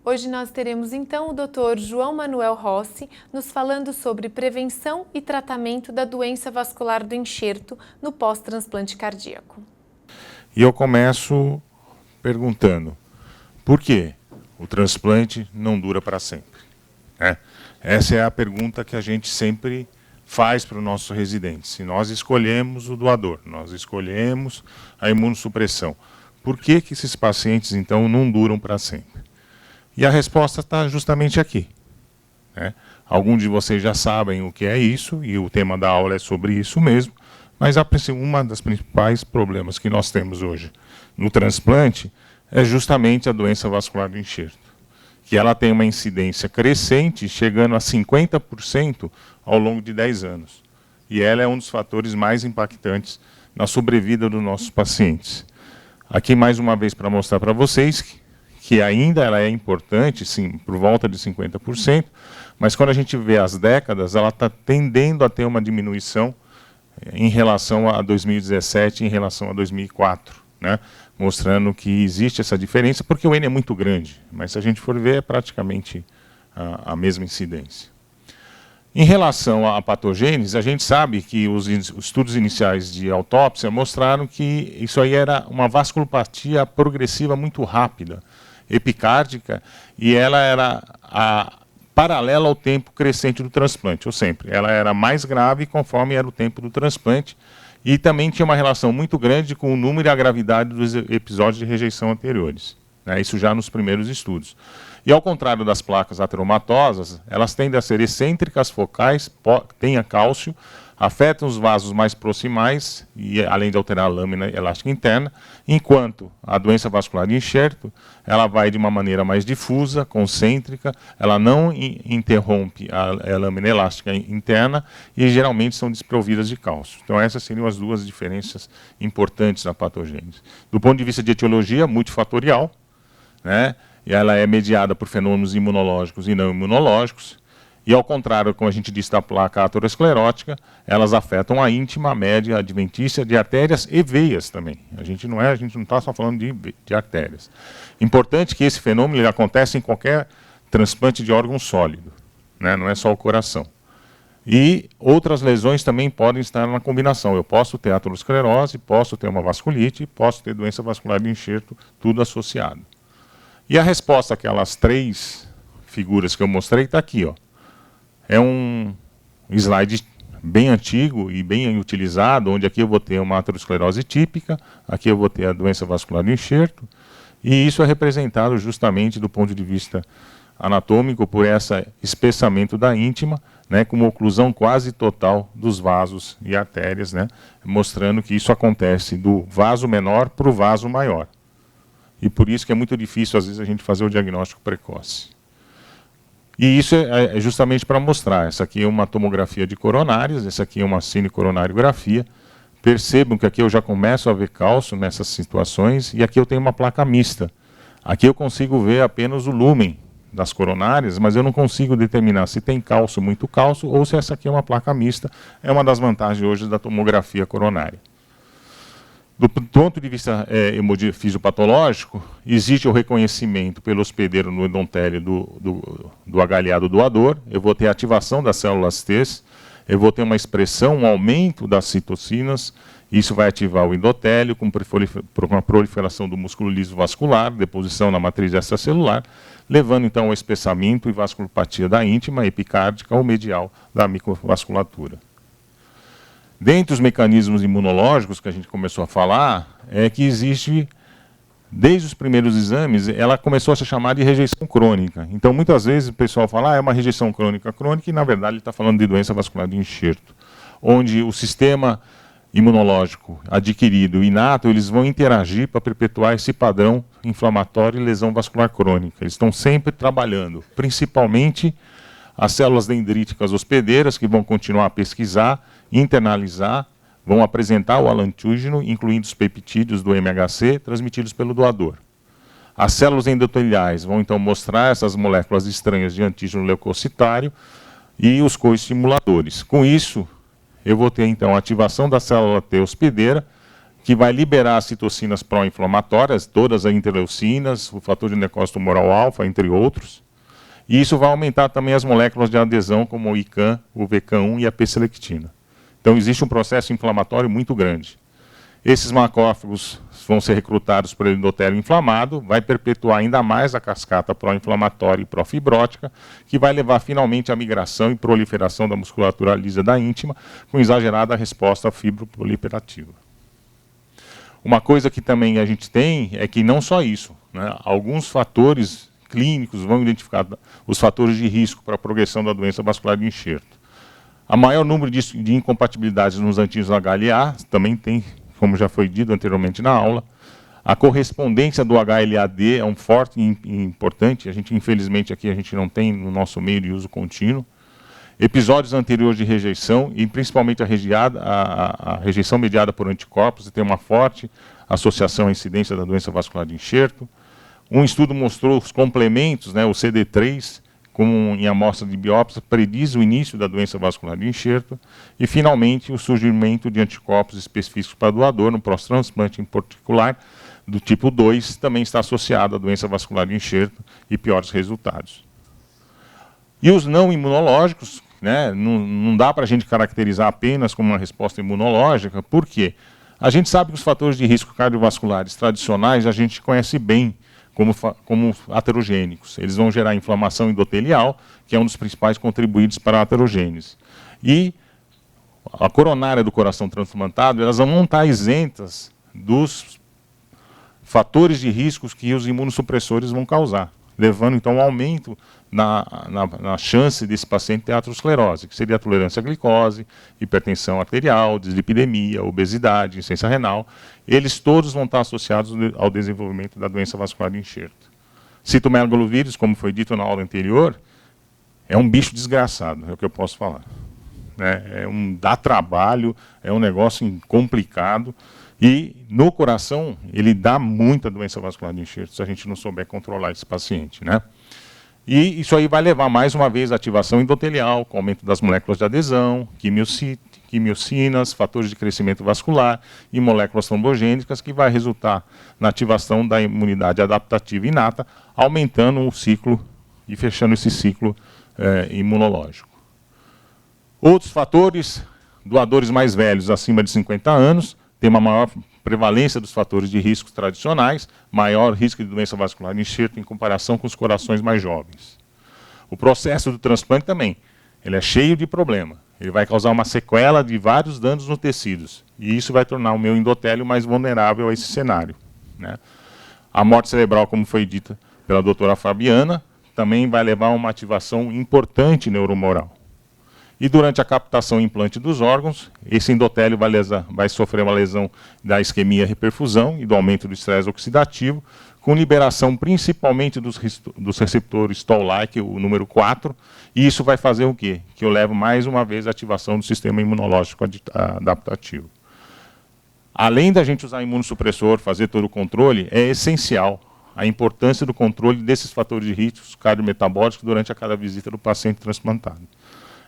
Hoje nós teremos então o Dr. João Manuel Rossi nos falando sobre prevenção e tratamento da doença vascular do enxerto no pós-transplante cardíaco. E eu começo perguntando, por que o transplante não dura para sempre? Essa é a pergunta que a gente sempre faz para os nossos residentes. Se nós escolhemos o doador, nós escolhemos a imunossupressão, por que esses pacientes então não duram para sempre? E a resposta está justamente aqui. Alguns de vocês já sabem o que é isso, e o tema da aula é sobre isso mesmo, mas uma das principais problemas que nós temos hoje no transplante é justamente a doença vascular do enxerto, que ela tem uma incidência crescente, chegando a 50% ao longo de 10 anos. E ela é um dos fatores mais impactantes na sobrevida dos nossos pacientes. Aqui mais uma vez para mostrar para vocês que ainda ela é importante, sim, por volta de 50%, mas quando a gente vê as décadas, ela está tendendo a ter uma diminuição em relação a 2017, em relação a 2004, mostrando que existe essa diferença, porque o N é muito grande, mas se a gente for ver, é praticamente a mesma incidência. Em relação à patogênese, a gente sabe que os estudos iniciais de autópsia mostraram que isso aí era uma vasculopatia progressiva muito rápida, epicárdica, e ela era paralela ao tempo crescente do transplante, ou sempre. Ela era mais grave conforme era o tempo do transplante, e também tinha uma relação muito grande com o número e a gravidade dos episódios de rejeição anteriores. Isso já nos primeiros estudos. E ao contrário das placas ateromatosas, elas tendem a ser excêntricas, focais, têm cálcio, afetam os vasos mais proximais, e além de alterar a lâmina elástica interna, enquanto a doença vascular de enxerto, ela vai de uma maneira mais difusa, concêntrica, ela não interrompe a lâmina elástica interna e geralmente são desprovidas de cálcio. Então essas seriam as duas diferenças importantes da patogênese. Do ponto de vista de etiologia, multifatorial, e ela é mediada por fenômenos imunológicos e não imunológicos, e ao contrário, como a gente disse da placa aterosclerótica, elas afetam a íntima, a média, a adventícia de artérias e veias também. A gente não está só falando de artérias. Importante que esse fenômeno ele acontece em qualquer transplante de órgão sólido, não é só o coração. E outras lesões também podem estar na combinação. Eu posso ter aterosclerose, posso ter uma vasculite, posso ter doença vascular de enxerto, tudo associado. E a resposta àquelas três figuras que eu mostrei está aqui, É um slide bem antigo e bem utilizado, onde aqui eu vou ter uma aterosclerose típica, aqui eu vou ter a doença vascular do enxerto, e isso é representado justamente do ponto de vista anatômico por esse espessamento da íntima, com uma oclusão quase total dos vasos e artérias, mostrando que isso acontece do vaso menor para o vaso maior. E por isso que é muito difícil, às vezes, a gente fazer o diagnóstico precoce. E isso é justamente para mostrar. Essa aqui é uma tomografia de coronárias, essa aqui é uma cinecoronariografia. Percebam que aqui eu já começo a ver cálcio nessas situações, e aqui eu tenho uma placa mista. Aqui eu consigo ver apenas o lúmen das coronárias, mas eu não consigo determinar se tem cálcio, muito cálcio, ou se essa aqui é uma placa mista. É uma das vantagens hoje da tomografia coronária. Do ponto de vista fisiopatológico, existe o reconhecimento pelo hospedeiro no endotélio do agaliado doador. Eu vou ter ativação das células T, eu vou ter uma expressão, um aumento das citocinas. Isso vai ativar o endotélio com uma proliferação do músculo liso vascular, deposição na matriz extracelular, levando então ao espessamento e vasculopatia da íntima, epicárdica ou medial da microvasculatura. Dentre os mecanismos imunológicos que a gente começou a falar, é que existe, desde os primeiros exames, ela começou a se chamar de rejeição crônica. Então, muitas vezes o pessoal fala, é uma rejeição crônica, e na verdade ele está falando de doença vascular do enxerto, onde o sistema imunológico adquirido, inato, eles vão interagir para perpetuar esse padrão inflamatório e lesão vascular crônica. Eles estão sempre trabalhando, principalmente as células dendríticas hospedeiras, que vão continuar a pesquisar, internalizar, vão apresentar o alantígeno, incluindo os peptídeos do MHC, transmitidos pelo doador. As células endoteliais vão então mostrar essas moléculas estranhas de antígeno leucocitário e os coestimuladores. Com isso, eu vou ter então a ativação da célula T hospedeira, que vai liberar as citocinas pró-inflamatórias, todas as interleucinas, o fator de necrose tumoral alfa, entre outros. E isso vai aumentar também as moléculas de adesão, como o ICAM, o VCAM1 e a P-selectina. Então, existe um processo inflamatório muito grande. Esses macrófagos vão ser recrutados pelo endotélio inflamado, vai perpetuar ainda mais a cascata pró-inflamatória e pró-fibrótica, que vai levar finalmente à migração e proliferação da musculatura lisa da íntima, com exagerada resposta fibroproliferativa. Uma coisa que também a gente tem é que não só isso, né? Alguns fatores clínicos vão identificar os fatores de risco para a progressão da doença vascular de enxerto. A maior número de incompatibilidades nos antígenos HLA também tem, como já foi dito anteriormente na aula. A correspondência do HLA-D é um forte e importante. Infelizmente, aqui a gente não tem no nosso meio de uso contínuo. Episódios anteriores de rejeição, e principalmente a rejeição mediada por anticorpos, tem uma forte associação à incidência da doença vascular de enxerto. Um estudo mostrou os complementos, né, o CD3, como em amostra de biópsia, prediz o início da doença vascular de enxerto. E, finalmente, o surgimento de anticorpos específicos para doador, no pós-transplante em particular, do tipo 2, também está associado à doença vascular de enxerto e piores resultados. E os não imunológicos, né, não dá para a gente caracterizar apenas como uma resposta imunológica. Por quê? A gente sabe que os fatores de risco cardiovasculares tradicionais a gente conhece bem como aterogênicos. Eles vão gerar inflamação endotelial, que é um dos principais contribuintes para a aterogênese. E a coronária do coração transplantado, elas não estão isentas dos fatores de riscos que os imunossupressores vão causar, levando então ao aumento na chance desse paciente ter aterosclerose, que seria a tolerância à glicose, hipertensão arterial, dislipidemia, obesidade, insuficiência renal. Eles todos vão estar associados ao desenvolvimento da doença vascular de enxerto. Citomegalovírus, como foi dito na aula anterior, é um bicho desgraçado, é o que eu posso falar. Dá trabalho, é um negócio complicado. E no coração, ele dá muita doença vascular de enxerto, se a gente não souber controlar esse paciente, né? E isso aí vai levar, mais uma vez, à ativação endotelial, com aumento das moléculas de adesão, quimiocinas, fatores de crescimento vascular e moléculas trombogênicas, que vai resultar na ativação da imunidade adaptativa inata, aumentando o ciclo e fechando esse ciclo imunológico. Outros fatores, doadores mais velhos, acima de 50 anos, tem uma maior prevalência dos fatores de riscos tradicionais, maior risco de doença vascular de enxerto em comparação com os corações mais jovens. O processo do transplante também, ele é cheio de problema. Ele vai causar uma sequela de vários danos nos tecidos, e isso vai tornar o meu endotélio mais vulnerável a esse cenário, né? A morte cerebral, como foi dita pela doutora Fabiana, também vai levar a uma ativação importante neuromoral. E durante a captação e implante dos órgãos, esse endotélio vai sofrer uma lesão da isquemia e reperfusão e do aumento do estresse oxidativo, com liberação principalmente dos receptores Toll-like, o número 4, e isso vai fazer o quê? Que eu levo mais uma vez a ativação do sistema imunológico adaptativo. Além da gente usar imunossupressor, fazer todo o controle, é essencial a importância do controle desses fatores de risco cardiometabólicos durante a cada visita do paciente transplantado.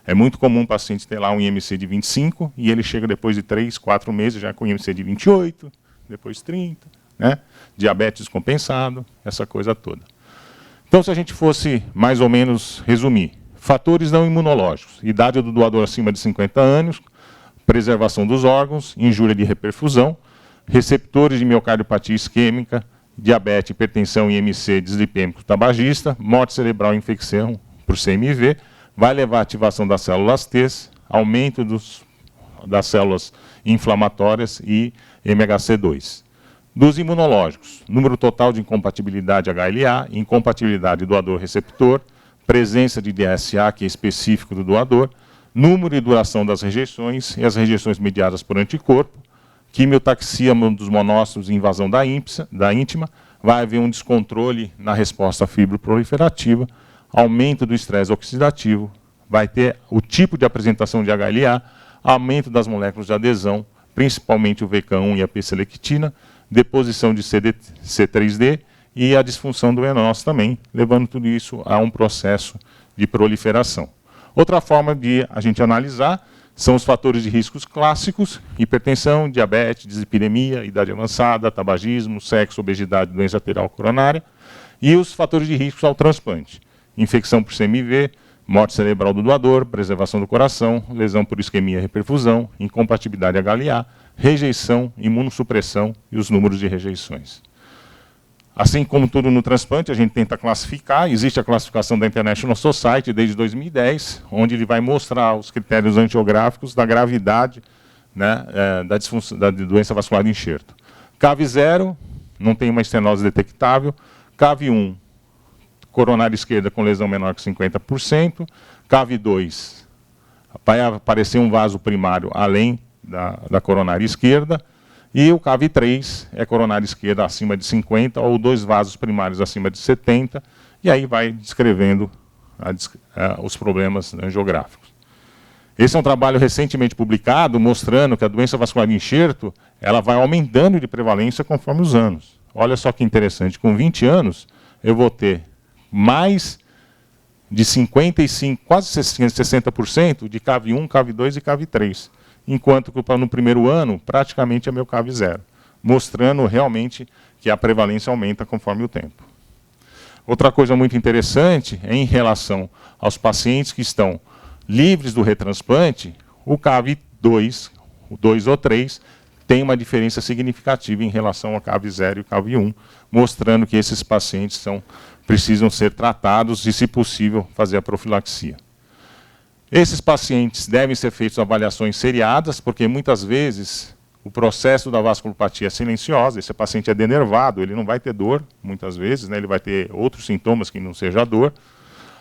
É muito comum o paciente ter lá um IMC de 25 e ele chega depois de 3, 4 meses já com IMC de 28, depois 30, né? Diabetes compensado, essa coisa toda. Então, se a gente fosse mais ou menos resumir, fatores não imunológicos, idade do doador acima de 50 anos, preservação dos órgãos, injúria de reperfusão, receptores de miocardiopatia isquêmica, diabetes, hipertensão, IMC, dislipêmico, tabagista, morte cerebral e infecção por CMV, vai levar à ativação das células T, aumento das células inflamatórias e MHC2. Dos imunológicos, número total de incompatibilidade HLA, incompatibilidade doador-receptor, presença de DSA, que é específico do doador, número e duração das rejeições e as rejeições mediadas por anticorpo, quimiotaxia dos monócitos e invasão da íntima, vai haver um descontrole na resposta fibroproliferativa, aumento do estresse oxidativo, vai ter o tipo de apresentação de HLA, aumento das moléculas de adesão, principalmente o VCAM1 e a P-selectina, deposição de C3D e a disfunção do venós também, levando tudo isso a um processo de proliferação. Outra forma de a gente analisar São os fatores de riscos clássicos: hipertensão, diabetes, dislipidemia, idade avançada, tabagismo, sexo, obesidade, doença arterial coronária. E os fatores de risco ao transplante: infecção por CMV, morte cerebral do doador, preservação do coração, lesão por isquemia e reperfusão, incompatibilidade HLA, rejeição, imunossupressão e os números de rejeições. Assim como tudo no transplante, a gente tenta classificar. Existe a classificação da International Society desde 2010, onde ele vai mostrar os critérios angiográficos da gravidade, né, da doença vascular de enxerto. CAV0, não tem uma estenose detectável. CAV1, coronária esquerda com lesão menor que 50%. CAV2, vai aparecer um vaso primário além da coronária esquerda. E o CAV3 é coronária esquerda acima de 50 ou 2 vasos primários acima de 70, e aí vai descrevendo os problemas angiográficos. Esse é um trabalho recentemente publicado mostrando que a doença vascular de enxerto ela vai aumentando de prevalência conforme os anos. Olha só que interessante, com 20 anos eu vou ter mais de 55, quase 60% de CAV1, CAV2 e CAV3. Enquanto que no primeiro ano, praticamente é meu CAV0, mostrando realmente que a prevalência aumenta conforme o tempo. Outra coisa muito interessante é em relação aos pacientes que estão livres do retransplante, o CAV2, o 2 ou 3, tem uma diferença significativa em relação ao CAV0 e CAV1, mostrando que esses pacientes precisam ser tratados e, se possível, fazer a profilaxia. Esses pacientes devem ser feitas avaliações seriadas, porque muitas vezes o processo da vasculopatia é silenciosa, esse paciente é denervado, ele não vai ter dor, muitas vezes, né, ele vai ter outros sintomas que não seja a dor.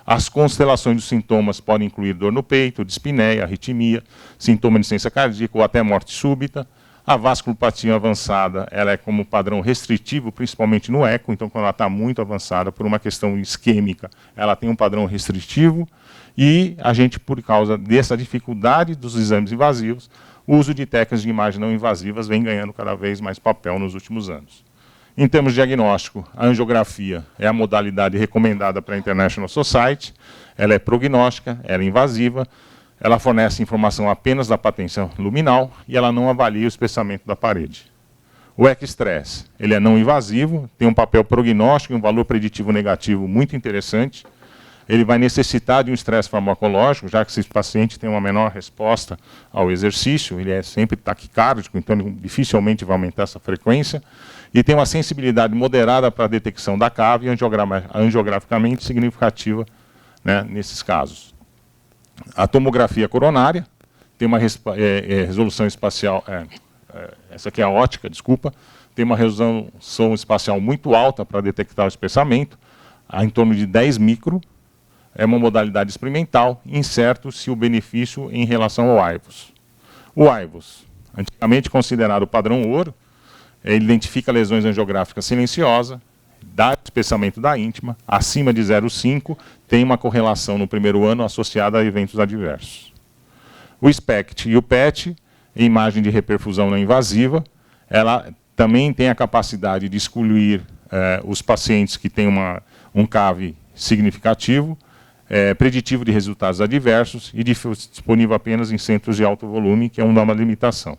As constelações dos sintomas podem incluir dor no peito, dispneia, arritmia, sintoma de insuficiência cardíaca ou até morte súbita. A vasculopatia avançada ela é como padrão restritivo, principalmente no eco, então quando ela está muito avançada por uma questão isquêmica, ela tem um padrão restritivo. E a gente, por causa dessa dificuldade dos exames invasivos, o uso de técnicas de imagem não invasivas vem ganhando cada vez mais papel nos últimos anos. Em termos de diagnóstico, a angiografia é a modalidade recomendada para a International Society, ela é prognóstica, ela é invasiva, ela fornece informação apenas da patência luminal e ela não avalia o espessamento da parede. O ECSTRESS, ele é não invasivo, tem um papel prognóstico e um valor preditivo negativo muito interessante. Ele vai necessitar de um estresse farmacológico, já que esse paciente tem uma menor resposta ao exercício, ele é sempre taquicárdico, então ele dificilmente vai aumentar essa frequência, e tem uma sensibilidade moderada para a detecção da CAV e angiograficamente significativa, né, nesses casos. A tomografia coronária tem uma resolução espacial, essa aqui é a ótica, desculpa, tem uma resolução espacial muito alta para detectar o espessamento, em torno de 10 micro. É uma modalidade experimental, incerto se o benefício em relação ao IVUS. O IVUS, antigamente considerado o padrão ouro, ele identifica lesões angiográficas silenciosas, dá espessamento da íntima, acima de 0,5, tem uma correlação no primeiro ano associada a eventos adversos. O SPECT e o PET, imagem de reperfusão não invasiva, ela também tem a capacidade de excluir os pacientes que têm um CAV significativo, preditivo de resultados adversos e disponível apenas em centros de alto volume, que é uma limitação.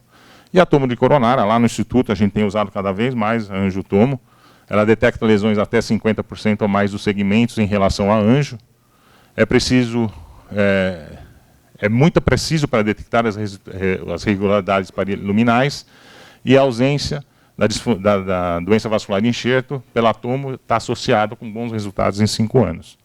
E a tomo de coronária, lá no Instituto, a gente tem usado cada vez mais a angiotomo. Ela detecta lesões até 50% ou mais dos segmentos em relação a anjo. É muito preciso para detectar as regularidades luminais, e a ausência da doença vascular de enxerto pela tomo está associada com bons resultados em 5 anos.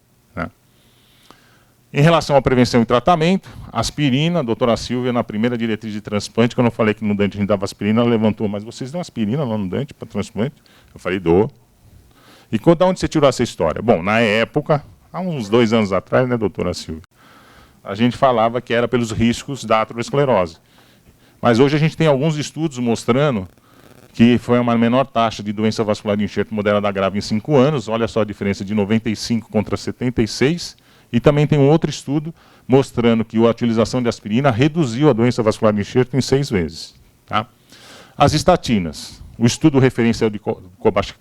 Em relação à prevenção e tratamento, aspirina, a doutora Silvia, na primeira diretriz de transplante, quando eu falei que no Dante a gente dava aspirina, ela levantou: mas vocês dão aspirina lá no Dante para transplante? Eu falei: dou. E de onde você tirou essa história? Bom, na época, há uns 2 anos atrás, né, doutora Silvia, a gente falava que era pelos riscos da aterosclerose. Mas hoje a gente tem alguns estudos mostrando que foi uma menor taxa de doença vascular de enxerto moderada grave em 5 anos, olha só a diferença de 95 contra 76, e também tem um outro estudo mostrando que a utilização de aspirina reduziu a doença vascular de enxerto em 6 vezes. Tá? As estatinas, o estudo referencial de Kobayashi,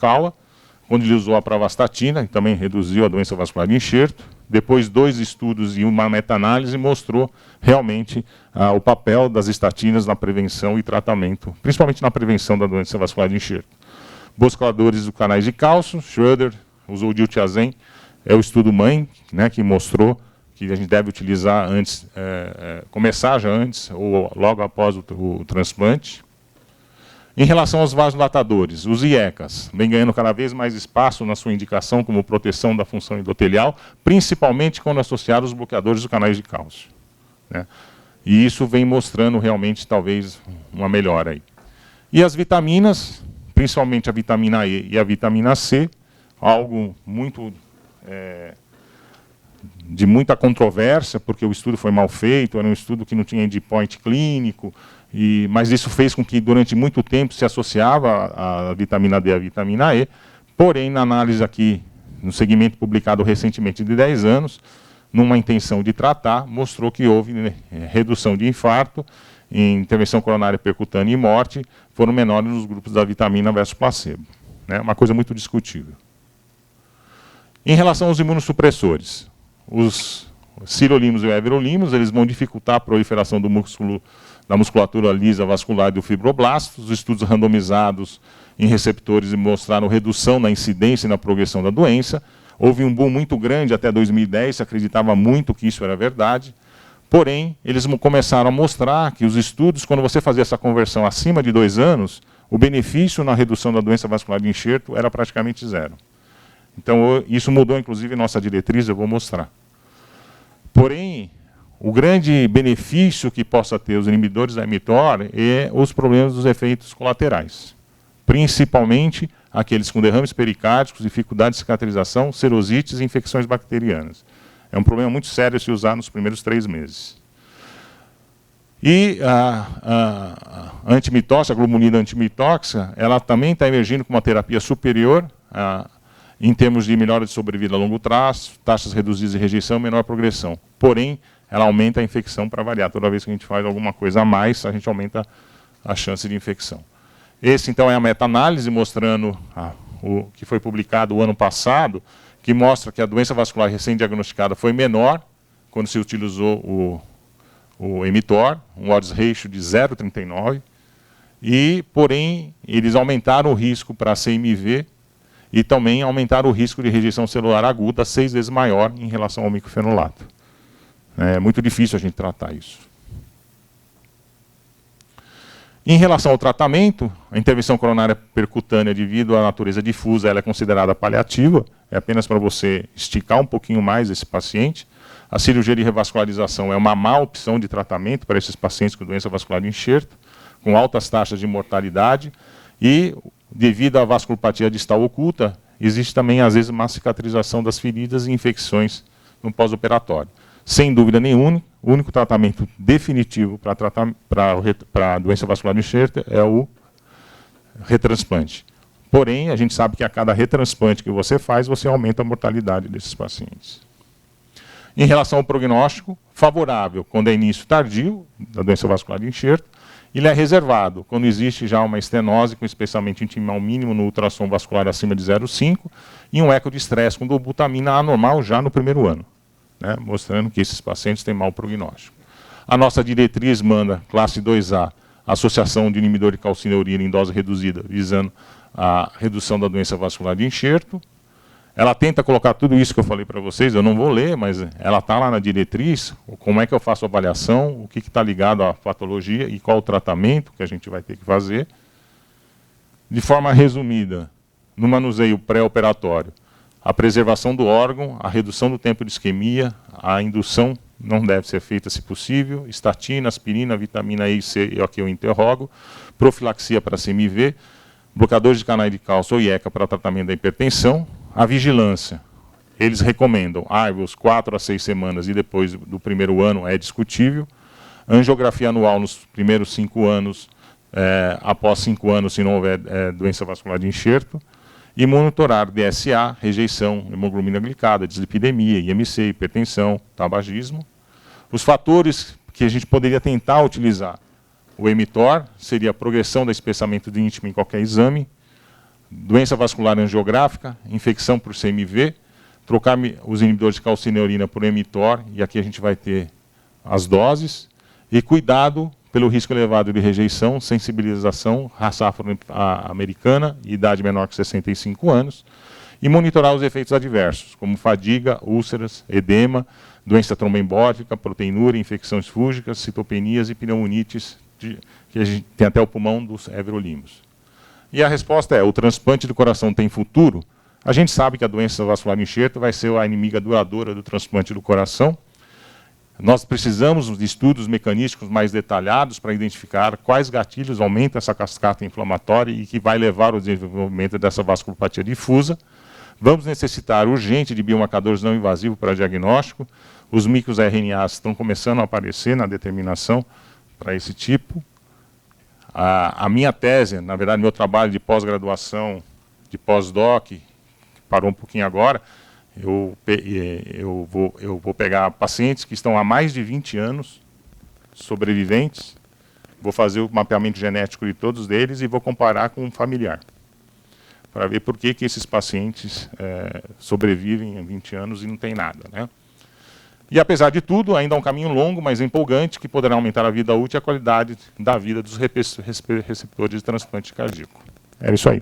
onde ele usou a pravastatina, e também reduziu a doença vascular de enxerto. Depois, 2 estudos e uma meta-análise mostrou realmente o papel das estatinas na prevenção e tratamento, principalmente na prevenção da doença vascular de enxerto. Boscoladores dos canais de cálcio, Schroeder usou o diltiazem, é o estudo mãe, né, que mostrou que a gente deve utilizar antes, começar já antes ou logo após o transplante. Em relação aos vasodilatadores, os IECAs vem ganhando cada vez mais espaço na sua indicação como proteção da função endotelial, principalmente quando associados aos bloqueadores dos canais de cálcio, né? E isso vem mostrando realmente, talvez, uma melhora aí. E as vitaminas, principalmente a vitamina E e a vitamina C, algo muito de muita controvérsia, porque o estudo foi mal feito, era um estudo que não tinha endpoint clínico, mas isso fez com que durante muito tempo se associava a vitamina D à vitamina E, porém, na análise aqui, no segmento publicado recentemente de 10 anos, numa intenção de tratar, mostrou que houve redução de infarto, intervenção coronária percutânea e morte, foram menores nos grupos da vitamina versus placebo, né? Uma coisa muito discutível. Em relação aos imunossupressores, os sirolimus e everolimus, eles vão dificultar a proliferação do músculo, da musculatura lisa vascular e do fibroblasto. Os estudos randomizados em receptores mostraram redução na incidência e na progressão da doença. Houve um boom muito grande até 2010, se acreditava muito que isso era verdade. Porém, eles começaram a mostrar que os estudos, quando você fazia essa conversão acima de 2 anos, o benefício na redução da doença vascular de enxerto era praticamente zero. Então, isso mudou, inclusive, nossa diretriz, eu vou mostrar. Porém, o grande benefício que possa ter os inibidores da mTOR é os problemas dos efeitos colaterais. Principalmente aqueles com derrames pericárdicos, dificuldade de cicatrização, serosites e infecções bacterianas. É um problema muito sério se usar nos primeiros 3 meses. E a antimitóxica, a globulina antimitóxica, ela também está emergindo com uma terapia superior em termos de melhora de sobrevida a longo prazo, taxas reduzidas de rejeição e menor progressão. Porém, ela aumenta a infecção para variar. Toda vez que a gente faz alguma coisa a mais, a gente aumenta a chance de infecção. Esse, então, é a meta-análise mostrando o que foi publicado o ano passado, que mostra que a doença vascular recém-diagnosticada foi menor quando se utilizou o mTOR, um odds ratio de 0,39, e, porém, eles aumentaram o risco para CMV e também aumentaram o risco de rejeição celular aguda 6 vezes maior em relação ao microfenolato. É muito difícil a gente tratar isso. Em relação ao tratamento, a intervenção coronária percutânea, devido à natureza difusa, ela é considerada paliativa, é apenas para você esticar um pouquinho mais esse paciente. A cirurgia de revascularização é uma má opção de tratamento para esses pacientes com doença vascular de enxerto, com altas taxas de mortalidade, e devido à vasculopatia distal oculta, existe também, às vezes, uma cicatrização das feridas e infecções no pós-operatório. Sem dúvida nenhuma, o único tratamento definitivo para a doença vascular de enxerto é o retransplante. Porém, a gente sabe que a cada retransplante que você faz, você aumenta a mortalidade desses pacientes. Em relação ao prognóstico, favorável quando é início tardio da doença vascular de enxerto, ele é reservado quando existe já uma estenose, com especialmente intimal mínimo no ultrassom vascular acima de 0,5 e um eco de estresse com dobutamina anormal já no primeiro ano, né, mostrando que esses pacientes têm mau prognóstico. A nossa diretriz manda classe 2A, associação de inibidor de calcineurina em dose reduzida, visando a redução da doença vascular de enxerto. Ela tenta colocar tudo isso que eu falei para vocês, eu não vou ler, mas ela está lá na diretriz, como é que eu faço a avaliação, o que está ligado à patologia e qual o tratamento que a gente vai ter que fazer. De forma resumida, no manuseio pré-operatório, a preservação do órgão, a redução do tempo de isquemia, a indução não deve ser feita se possível, estatina, aspirina, vitamina E e C, é o que eu interrogo, profilaxia para CMV, bloqueadores de canais de cálcio ou IECA para tratamento da hipertensão. A vigilância, eles recomendam IVOS 4 a 6 semanas e depois do primeiro ano é discutível. Angiografia anual nos primeiros 5 anos, após 5 anos, se não houver doença vascular de enxerto. E monitorar DSA, rejeição, hemoglobina glicada, dislipidemia, IMC, hipertensão, tabagismo. Os fatores que a gente poderia tentar utilizar, o mTOR seria a progressão do espessamento de íntima em qualquer exame, doença vascular angiográfica, infecção por CMV, trocar os inibidores de calcineurina por Emitor, e aqui a gente vai ter as doses, e cuidado pelo risco elevado de rejeição, sensibilização, raça afro-americana, idade menor que 65 anos, e monitorar os efeitos adversos, como fadiga, úlceras, edema, doença tromboembólica, proteinúria, infecções fúngicas, citopenias e pneumonites, que a gente tem até o pulmão dos everolimus. E a resposta é: o transplante do coração tem futuro? A gente sabe que a doença vascular do enxerto vai ser a inimiga duradoura do transplante do coração. Nós precisamos de estudos mecanísticos mais detalhados para identificar quais gatilhos aumentam essa cascata inflamatória e que vai levar ao desenvolvimento dessa vasculopatia difusa. Vamos necessitar urgente de biomarcadores não invasivos para diagnóstico. Os micros RNAs estão começando a aparecer na determinação para esse tipo. A minha tese, na verdade, meu trabalho de pós-graduação, de pós-doc, que parou um pouquinho agora, eu vou pegar pacientes que estão há mais de 20 anos, sobreviventes, vou fazer o mapeamento genético de todos eles e vou comparar com um familiar, para ver por que esses pacientes sobrevivem há 20 anos e não tem nada, né? E, apesar de tudo, ainda é um caminho longo, mas empolgante, que poderá aumentar a vida útil e a qualidade da vida dos receptores de transplante cardíaco. É isso aí.